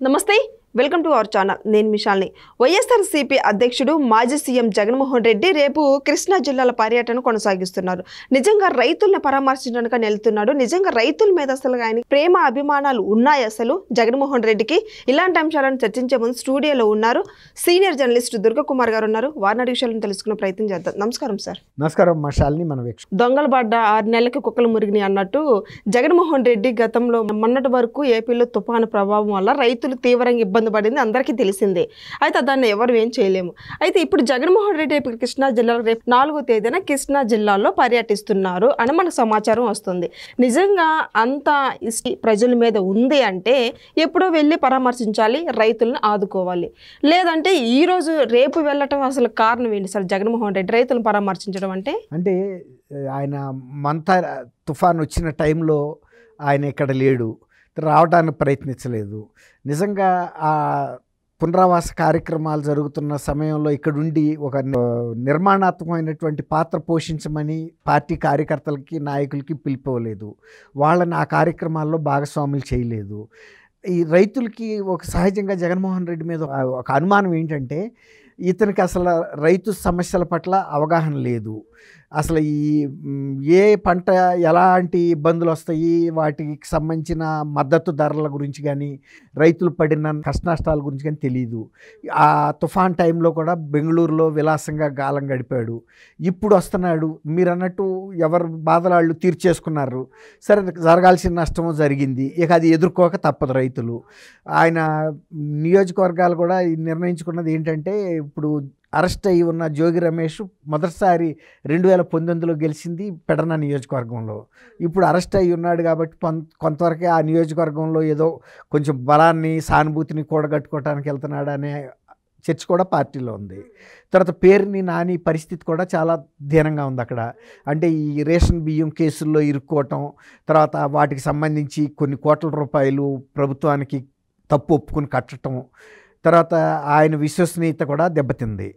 నమస్తే, welcome to our channel. నేను మిషాల్ని. వైఎస్ఆర్సీపీ అధ్యక్షుడు మాజీ సీఎం జగన్మోహన్ రెడ్డి రేపు కృష్ణా జిల్లాల పర్యటన కొనసాగిస్తున్నారు. నిజంగా రైతులను పరామర్శించడానికి వెళ్తున్నాడు. నిజంగా రైతుల మీద అసలు ఆయన ప్రేమ అభిమానాలు ఉన్నాయి అసలు జగన్మోహన్ రెడ్డికి? ఇలాంటి అంశాలను చర్చించే ముందు స్టూడియోలో ఉన్నారు సీనియర్ జర్నలిస్ట్ దుర్గకుమార్ గారు ఉన్నారు. వారిని విషయాలను తెలుసుకునే ప్రయత్నం చేద్దాం. నమస్కారం సార్. నమస్కారం మిషాల్ని. మనం దొంగలు పడ్డ 6 నెలలకి కుక్కలు మురిగిని అన్నట్టు జగన్మోహన్ రెడ్డి గతంలో మొన్నటి వరకు ఏపీలో తుఫాను ప్రభావం వల్ల రైతులు తీవ్రంగా ఇబ్బంది పడింది, అందరికీ తెలిసిందే. అయితే దాన్ని ఎవరు ఏం చేయలేము. అయితే ఇప్పుడు జగన్మోహన్ రెడ్డి రేపు కృష్ణా జిల్లాలో రేపు 4వ తేదీన కృష్ణా జిల్లాలో పర్యటిస్తున్నారు అని మనకు సమాచారం వస్తుంది. నిజంగా అంత ప్రజల మీద ఉంది అంటే ఎప్పుడో వెళ్ళి పరామర్శించాలి, రైతులను ఆదుకోవాలి. లేదంటే ఈరోజు రేపు వెళ్ళటం అసలు కారణం ఏంటి సార్? జగన్మోహన్ రెడ్డి రైతులను పరామర్శించడం అంటే ఆయన మంత తుఫాన్ వచ్చిన టైంలో ఆయన ఇక్కడ లేడు, రావడానికి ప్రయత్నించలేదు. నిజంగా ఆ పునరావాస కార్యక్రమాలు జరుగుతున్న సమయంలో ఇక్కడుండి ఒక నిర్మాణాత్మకమైనటువంటి పాత్ర పోషించమని పార్టీ కార్యకర్తలకి నాయకులకి పిలిపోలేదు. వాళ్ళని ఆ కార్యక్రమాల్లో భాగస్వాములు చేయలేదు. ఈ రైతులకి ఒక సహజంగా జగన్మోహన్ రెడ్డి మీద ఒక అనుమానం ఏంటంటే ఇతనికి అసలు రైతు సమస్యల పట్ల అవగాహన లేదు. అసలు ఏ పంట ఎలాంటి ఇబ్బందులు వస్తాయి, వాటికి సంబంధించిన మద్దతు ధరల గురించి కానీ రైతులు పడిన కష్టనష్టాల గురించి కానీ తెలియదు. ఆ తుఫాన్ టైంలో కూడా బెంగళూరులో విలాసంగా కాలం గడిపాడు. ఇప్పుడు వస్తున్నాడు, మీరు అన్నట్టు ఎవరు బాధలాళ్ళు తీర్చేసుకున్నారు. సరే, జరగాల్సిన నష్టము జరిగింది, ఇక అది ఎదుర్కోక తప్పదు రైతులు. ఆయన నియోజకవర్గాలు కూడా నిర్ణయించుకున్నది ఏంటంటే, ఇప్పుడు అరెస్ట్ అయ్యి ఉన్న జోగి రమేష్ మొదటిసారి 2019లో గెలిచింది పెడన నియోజకవర్గంలో. ఇప్పుడు అరెస్ట్ అయ్యి ఉన్నాడు కాబట్టి కొంతవరకే ఆ నియోజకవర్గంలో ఏదో కొంచెం బలాన్ని సానుభూతిని కూడగట్టుకోవడానికి వెళ్తున్నాడు అనే చర్చ కూడా పార్టీలో ఉంది. తర్వాత పేరుని నాని పరిస్థితి కూడా చాలా దీనంగా ఉంది అక్కడ. అంటే ఈ రేషన్ బియ్యం కేసుల్లో ఇరుక్కోవటం, తర్వాత వాటికి సంబంధించి కొన్ని కోట్ల రూపాయలు ప్రభుత్వానికి తప్పు ఒప్పుకుని కట్టడం, తర్వాత ఆయన విశ్వసనీయత కూడా దెబ్బతింది.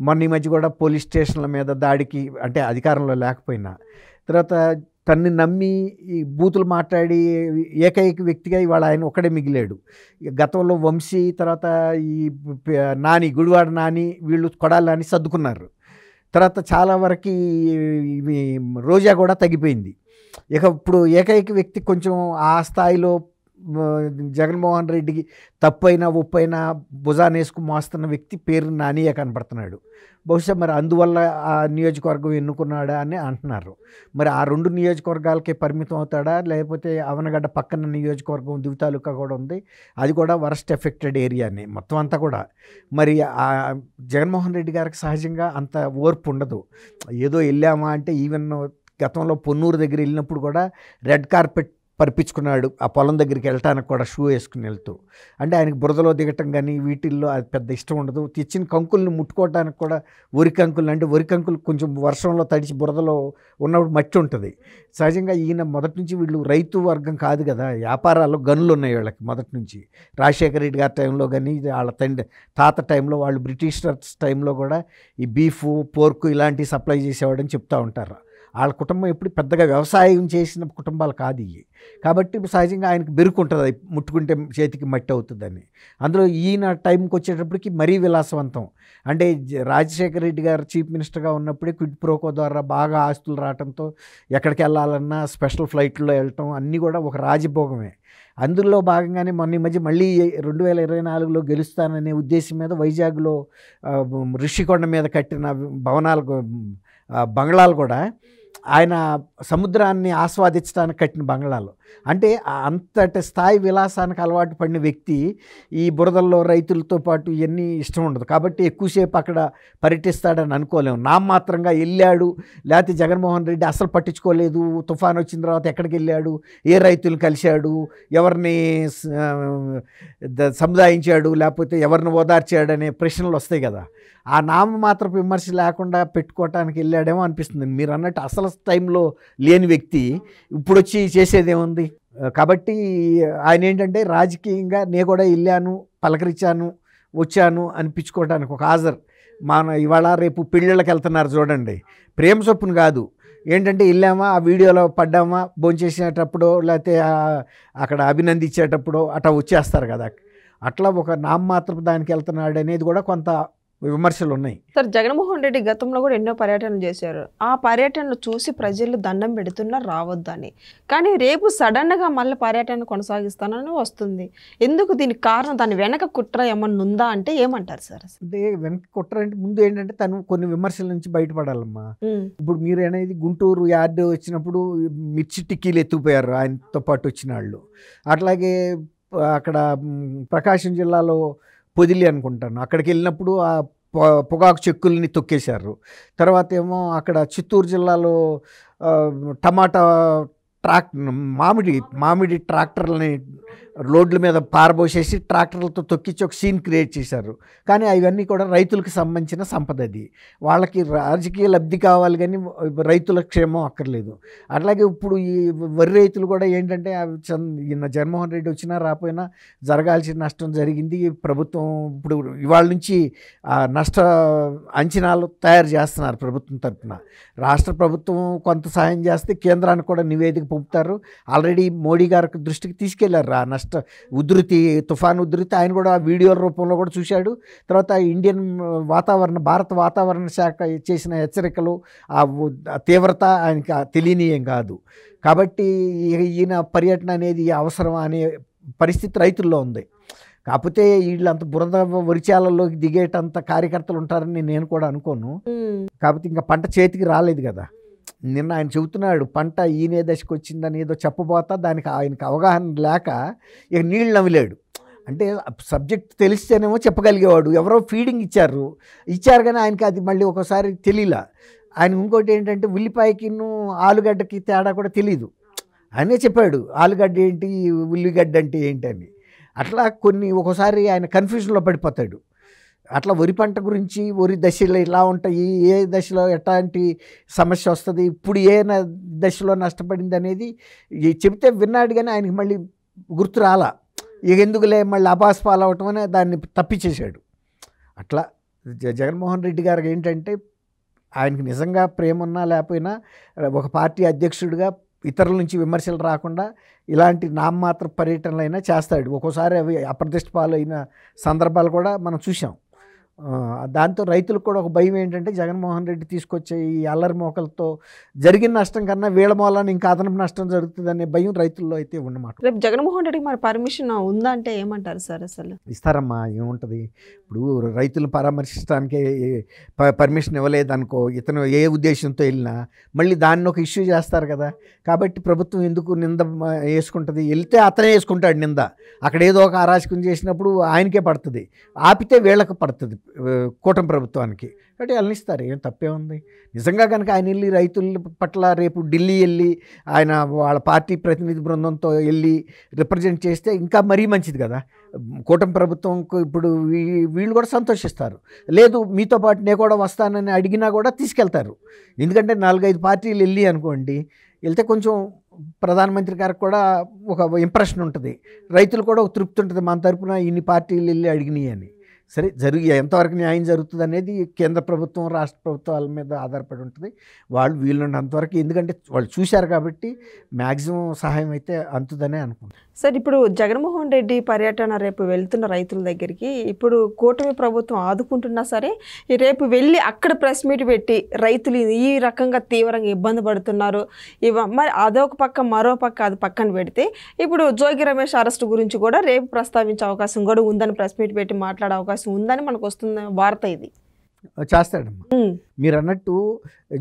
మొన్న ఈ మధ్య కూడా పోలీస్ స్టేషన్ల మీద దాడికి, అంటే అధికారంలో లేకపోయినా, తర్వాత తన్ని నమ్మి ఈ బూతులు మాట్లాడి ఏకైక వ్యక్తిగా ఇవాళ ఆయన ఒక్కడే మిగిలాడు. గతంలో వంశీ, తర్వాత ఈ నాని, గుడివాడ నాని, వీళ్ళు కొడాలి నాని సర్దుకున్నారు. తర్వాత చాలా వరకు రోజా కూడా తగ్గిపోయింది. ఇక ఇప్పుడు ఏకైక వ్యక్తి కొంచెం ఆ స్థాయిలో జగన్మోహన్ రెడ్డికి తప్పైనా ఒప్పైనా భుజాన్ని వేసుకుని మోస్తున్న వ్యక్తి పేరు నానియే కనపడుతున్నాడు. బహుశా మరి అందువల్ల ఆ నియోజకవర్గం ఎన్నుకున్నాడా అని అంటున్నారు. మరి ఆ 2 నియోజకవర్గాలకే పరిమితం అవుతాడా, లేకపోతే అవనగడ్డ పక్కన నియోజకవర్గం దివితాలుకా కూడా ఉంది, అది కూడా వరస్ట్ ఎఫెక్టెడ్ ఏరియానే మొత్తం అంతా కూడా. మరి ఆ జగన్మోహన్ రెడ్డి గారికి సహజంగా అంత ఓర్పు ఉండదు. ఏదో వెళ్ళామా అంటే, ఈవెన్ గతంలో పొన్నూరు దగ్గర వెళ్ళినప్పుడు కూడా రెడ్ కార్పెట్ పరిపించుకున్నాడు ఆ పొలం దగ్గరికి వెళ్ళటానికి కూడా, షూ వేసుకుని వెళ్తూ. అంటే ఆయనకు బురదలో దిగటం కానీ వీటిల్లో అది పెద్ద ఇష్టం ఉండదు. తెచ్చిన కంకుల్ని ముట్టుకోవడానికి కూడా వరికంకులు, అంటే వరికంకులు కొంచెం వర్షంలో తడిచి బురదలో ఉన్నప్పుడు మట్టి ఉంటుంది. సహజంగా ఈయన మొదటి నుంచి వీళ్ళు రైతు వర్గం కాదు కదా, వ్యాపారాల్లో గనులు ఉన్నాయి వీళ్ళకి మొదటి నుంచి. రాజశేఖర రెడ్డి గారి టైంలో కానీ, వాళ్ళ తాత టైంలో, వాళ్ళు బ్రిటిషర్స్ టైంలో కూడా ఈ బీఫు, పోర్కు ఇలాంటివి సప్లై చేసేవాడని చెప్తూ ఉంటారు. వాళ్ళ కుటుంబం ఎప్పుడు పెద్దగా వ్యవసాయం చేసిన కుటుంబాలు కాదు ఇవి. కాబట్టి సహజంగా ఆయనకు బెరుకుంటుంది, ముట్టుకుంటే చేతికి మట్టి అవుతుందని. అందులో ఈయన టైంకి వచ్చేటప్పటికి మరీ విలాసవంతం. అంటే రాజశేఖర రెడ్డి గారు చీఫ్ మినిస్టర్గా ఉన్నప్పుడే క్విడ్ ప్రోకో ద్వారా బాగా ఆస్తులు రావడంతో ఎక్కడికి వెళ్ళాలన్నా స్పెషల్ ఫ్లైట్లో వెళ్ళటం అన్నీ కూడా ఒక రాజభోగమే. అందులో భాగంగానే మొన్న ఈ మధ్య మళ్ళీ 2024లో గెలుస్తాననే ఉద్దేశం మీద వైజాగ్లో ఋషికొండ మీద కట్టిన బంగ్లాలు కూడా ఆయన సముద్రాన్ని ఆస్వాదించడానికి కట్టిన బంగ్లాలు. అంటే అంతటి స్థాయి విలాసానికి అలవాటు పడిన వ్యక్తి ఈ బురదల్లో రైతులతో పాటు ఇవన్నీ ఇష్టం ఉండదు. కాబట్టి ఎక్కువసేపు అక్కడ పర్యటిస్తాడని అనుకోలేము. నామమాత్రంగా వెళ్ళాడు, లేకపోతే జగన్మోహన్ రెడ్డి అసలు పట్టించుకోలేదు, తుఫాన్ వచ్చిన తర్వాత ఎక్కడికి వెళ్ళాడు, ఏ రైతులు కలిశాడు, ఎవరిని సముదాయించాడు, లేకపోతే ఎవరిని ఓదార్చాడు అనే ప్రశ్నలు వస్తాయి కదా. ఆ నామమాత్రపు విమర్శ లేకుండా పెట్టుకోవటానికి వెళ్ళాడేమో అనిపిస్తుంది. మీరు అన్నట్టు అసలు టైంలో లేని వ్యక్తి ఇప్పుడు వచ్చి చేసేదేముంది? కాబట్టి ఆయన ఏంటంటే రాజకీయంగా నేను కూడా వెళ్ళాను, పలకరించాను, వచ్చాను అనిపించుకోవడానికి ఒక హాజరు. మన ఇవాళ రేపు పెళ్ళిళ్ళకి వెళ్తున్నారు చూడండి, ప్రేమ చొప్పున కాదు, ఏంటంటే వెళ్ళామా, ఆ వీడియోలో పడ్డామా, భోంచేసేటప్పుడు లేకపోతే అక్కడ అభినందించేటప్పుడు అట్లా వచ్చేస్తారు కదా. అట్లా ఒక నామమాత్రపు దానికి వెళ్తున్నాడు అనేది కూడా కొంత విమర్శలు ఉన్నాయి. సార్ జగన్మోహన్ రెడ్డి గతంలో కూడా ఎన్నో పర్యటనలు చేశారు. ఆ పర్యటనలు చూసి ప్రజలు దండం పెడుతున్నారు రావద్దని. కానీ రేపు సడన్గా మళ్ళీ పర్యటన కొనసాగిస్తానని వస్తుంది. ఎందుకు దీనికి కారణం? దాని వెనక కుట్ర ఏమన్నా ఉందా అంటే ఏమంటారు సార్? అంటే వెనక కుట్ర అంటే ముందు ఏంటంటే తను కొన్ని విమర్శల నుంచి బయటపడాలమ్మా. ఇప్పుడు మీరు అనేది గుంటూరు యార్డ్ వచ్చినప్పుడు మిర్చి టిక్కీలు ఎత్తుకుపోయారు ఆయనతో పాటు వచ్చిన వాళ్ళు. అట్లాగే అక్కడ ప్రకాశం జిల్లాలో పొదిలి అనుకుంటాను, అక్కడికి వెళ్ళినప్పుడు ఆ పొగాకు చెక్కుల్ని తొక్కేశారు. తర్వాత ఏమో అక్కడ చిత్తూరు జిల్లాలో టమాటా మామిడి ట్రాక్టర్లని రోడ్ల మీద పారబోసేసి ట్రాక్టర్లతో తొక్కించి ఒక సీన్ క్రియేట్ చేశారు. కానీ అవన్నీ కూడా రైతులకు సంబంధించిన సంపద. అది వాళ్ళకి రాజకీయ లబ్ధి కావాలి కానీ రైతుల క్షేమం అక్కర్లేదు. అట్లాగే ఇప్పుడు ఈ వరి రైతులు కూడా ఏంటంటే ఈయన జగన్మోహన్ రెడ్డి వచ్చినా రాపోయినా జరగాల్సిన నష్టం జరిగింది. ప్రభుత్వం ఇప్పుడు ఇవాళ నుంచి నష్ట అంచనాలు తయారు చేస్తున్నారు ప్రభుత్వం తరఫున. రాష్ట్ర ప్రభుత్వం కొంత సాయం చేస్తే కేంద్రానికి కూడా నివేదిక పంపుతారు. ఆల్రెడీ మోడీ గారికి దృష్టికి తీసుకెళ్లారు ఆ తుఫాను ఉధృతి ఆయన కూడా వీడియోల రూపంలో కూడా చూశాడు. తర్వాత ఇండియన్ భారత వాతావరణ శాఖ చేసిన హెచ్చరికలు ఆ తీవ్రత ఆయనకి తెలియనీయం కాదు. కాబట్టి ఈయన పర్యటన అనేది అవసరం అనే పరిస్థితి రైతుల్లో ఉంది. కాకపోతే వీళ్ళంత బురద వరిచాలలోకి దిగేటంత కార్యకర్తలు ఉంటారని నేను కూడా అనుకోను. కాకపోతే ఇంకా పంట చేతికి రాలేదు కదా. నిన్న ఆయన చెబుతున్నాడు పంట ఈనే దశకు వచ్చిందని ఏదో చెప్పబోతా, దానికి ఆయనకు అవగాహన లేక ఇక నీళ్ళు నవ్వలేడు. అంటే సబ్జెక్ట్ తెలిస్తేనేమో చెప్పగలిగేవాడు. ఎవరో ఫీడింగ్ ఇచ్చారు కానీ ఆయనకి అది మళ్ళీ ఒకసారి తెలియలా. ఆయన ఇంకోటి ఏంటంటే ఉల్లిపాయకిను ఆలుగడ్డకి తేడా కూడా తెలియదు. ఆయనే చెప్పాడు ఆలుగడ్డ ఏంటి ఉల్లిగడ్డ అంటే ఏంటి అని. అట్లా కొన్ని ఒక్కోసారి ఆయన కన్ఫ్యూజన్లో పడిపోతాడు. అట్లా వరి పంట గురించి వరి దశలో ఇలా ఉంటాయి, ఏ దశలో ఎట్లాంటి సమస్య వస్తుంది, ఇప్పుడు ఏ దశలో నష్టపడింది అనేది చెబితే విన్నాడు కానీ ఆయనకి మళ్ళీ గుర్తు రాలా. ఇక ఎందుకులే మళ్ళీ అపాస్పాలు అవటం అనే దాన్ని తప్పించేశాడు. అట్లా జగన్మోహన్ రెడ్డి గారికి ఏంటంటే ఆయనకి నిజంగా ప్రేమ ఉన్నా లేకపోయినా ఒక పార్టీ అధ్యక్షుడిగా ఇతరుల నుంచి విమర్శలు రాకుండా ఇలాంటి నామమాత్ర పర్యటనలైనా చేస్తాడు. ఒక్కోసారి అవి అప్రతిష్ట పాలైన సందర్భాలు కూడా మనం చూసాం. దాంతో రైతులకు కూడా ఒక భయం ఏంటంటే జగన్మోహన్ రెడ్డి తీసుకొచ్చే ఈ అల్లరి మోకలతో జరిగిన నష్టం కన్నా వీళ్ళ మూలాన ఇంకా అదనపు నష్టం జరుగుతుందనే భయం రైతుల్లో అయితే ఉన్నమాట. రేపు జగన్మోహన్ రెడ్డికి మరి పర్మిషన్ ఉందా అంటే ఏమంటారు సార్? అసలు ఇస్తారమ్మా, ఏముంటుంది. ఇప్పుడు రైతులను పరామర్శించడానికి పర్మిషన్ ఇవ్వలేదనుకో, ఇతను ఏ ఉద్దేశంతో వెళ్ళినా మళ్ళీ దాన్ని ఒక ఇష్యూ చేస్తారు కదా. కాబట్టి ప్రభుత్వం ఎందుకు నింద వేసుకుంటుంది? వెళ్తే అతనే వేసుకుంటాడు నింద. అక్కడ ఏదో ఒక అరాచకం చేసినప్పుడు ఆయనకే పడుతుంది, ఆపితే వీళ్ళకి పడుతుంది కూటమి ప్రభుత్వానికి. కాబట్టి వెళ్ళనిస్తారు, ఏం తప్పే ఉంది. నిజంగా కనుక ఆయన వెళ్ళి రైతుల పట్ల రేపు ఢిల్లీ వెళ్ళి ఆయన వాళ్ళ పార్టీ ప్రతినిధి బృందంతో వెళ్ళి రిప్రజెంట్ చేస్తే ఇంకా మరీ మంచిది కదా. కూటమి ప్రభుత్వంకు ఇప్పుడు వీళ్ళు కూడా సంతోషిస్తారు. లేదు మీతో పాటు నేను కూడా వస్తానని అడిగినా కూడా తీసుకెళ్తారు. ఎందుకంటే 4-5 పార్టీలు వెళ్ళి అనుకోండి, వెళ్తే కొంచెం ప్రధానమంత్రి గారికి కూడా ఒక ఇంప్రెషన్ ఉంటుంది, రైతులు కూడా ఒక తృప్తి ఉంటుంది, మన తరపున ఇన్ని పార్టీలు వెళ్ళి అడిగినాయి అని. సరే ఎంతవరకు న్యాయం జరుగుతుంది అనేది కేంద్ర ప్రభుత్వం రాష్ట్ర ప్రభుత్వాల మీద ఆధారపడి ఉంటుంది. వాళ్ళు వీళ్ళున్నంతవరకు, ఎందుకంటే వాళ్ళు చూశారు కాబట్టి మ్యాక్సిమం సహాయం అయితే అందుతుందనే అనుకుంటున్నాను. సార్ ఇప్పుడు జగన్మోహన్ రెడ్డి పర్యటన రేపు వెళ్తున్న రైతుల దగ్గరికి ఇప్పుడు కూటమి ప్రభుత్వం ఆదుకుంటున్నా సరే రేపు వెళ్ళి అక్కడ ప్రెస్ మీట్ పెట్టి రైతులు ఈ రకంగా తీవ్రంగా ఇబ్బంది పడుతున్నారు మరి అదొక పక్క, మరో పక్క అది పక్కన పెడితే ఇప్పుడు జోగి రమేష్ అరెస్ట్ గురించి కూడా రేపు ప్రస్తావించే అవకాశం కూడా ఉందని, ప్రెస్ మీట్ పెట్టి మాట్లాడే అవకాశం ఉందని మనకు వస్తున్న వార్త. ఇది చేస్తాడమ్మా. మీరు అన్నట్టు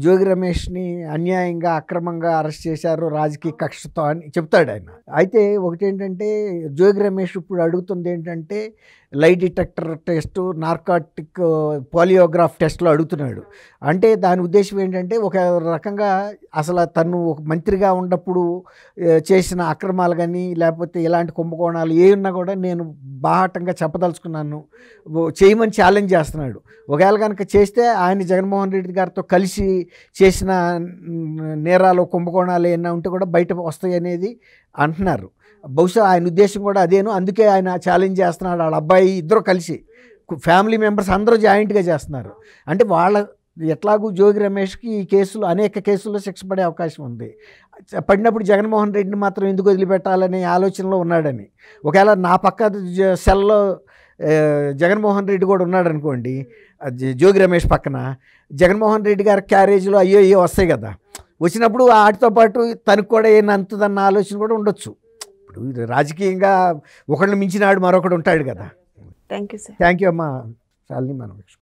జోగి రమేష్ని అన్యాయంగా అక్రమంగా అరెస్ట్ చేశారు రాజకీయ కక్షతో అని చెప్తాడు ఆయన. అయితే ఒకటి ఏంటంటే జోగి రమేష్ ఇప్పుడు అడుగుతుంది ఏంటంటే లై డిటెక్టర్ టెస్ట్, నార్కాటిక్ పాలియోగ్రాఫ్ టెస్ట్లో అడుగుతున్నాడు. అంటే దాని ఉద్దేశం ఏంటంటే ఒక రకంగా అసలు తను ఒక మంత్రిగా ఉన్నప్పుడు చేసిన అక్రమాలు కానీ లేకపోతే ఇలాంటి కుంభకోణాలు ఏ ఉన్నా కూడా నేను బాహాటంగా చెప్పదలుచుకున్నాను, చేయమని ఛాలెంజ్ చేస్తున్నాడు. ఒకవేళ కనుక చేస్తే ఆయన జగన్మోహన్ రెడ్డి గారితో కలిసి చేసిన నేరాలు కుంభకోణాలు ఏమైనా ఉంటే కూడా బయట వస్తాయి అనేది అంటున్నారు. బహుశా ఆయన ఉద్దేశం కూడా అదేను, అందుకే ఆయన ఛాలెంజ్ చేస్తున్నాడు. వాళ్ళ అబ్బాయి ఇద్దరు కలిసి ఫ్యామిలీ మెంబర్స్ అందరూ జాయింట్గా చేస్తున్నారు. అంటే వాళ్ళ ఎట్లాగూ జోగి రమేష్కి ఈ కేసులు అనేక కేసుల్లో శిక్ష పడే అవకాశం ఉంది. పడినప్పుడు జగన్మోహన్ రెడ్డిని మాత్రం ఎందుకు వదిలిపెట్టాలనే ఆలోచనలో ఉన్నాడని. ఒకవేళ నా పక్క సెల్లో జగన్మోహన్ రెడ్డి కూడా ఉన్నాడు అనుకోండి, జోగి రమేష్ పక్కన, జగన్మోహన్ రెడ్డి గారి క్యారేజీలో అయ్యో వస్తాయి కదా, వచ్చినప్పుడు వాటితో పాటు తనకు కూడా ఏనంతదన్న ఆలోచన కూడా ఉండొచ్చు. ఇప్పుడు రాజకీయంగా ఒకళ్ళని మించినాడు మరొకడు ఉంటాడు కదా. Thank you sir. Thank you అమ్మా శాలిని. మనం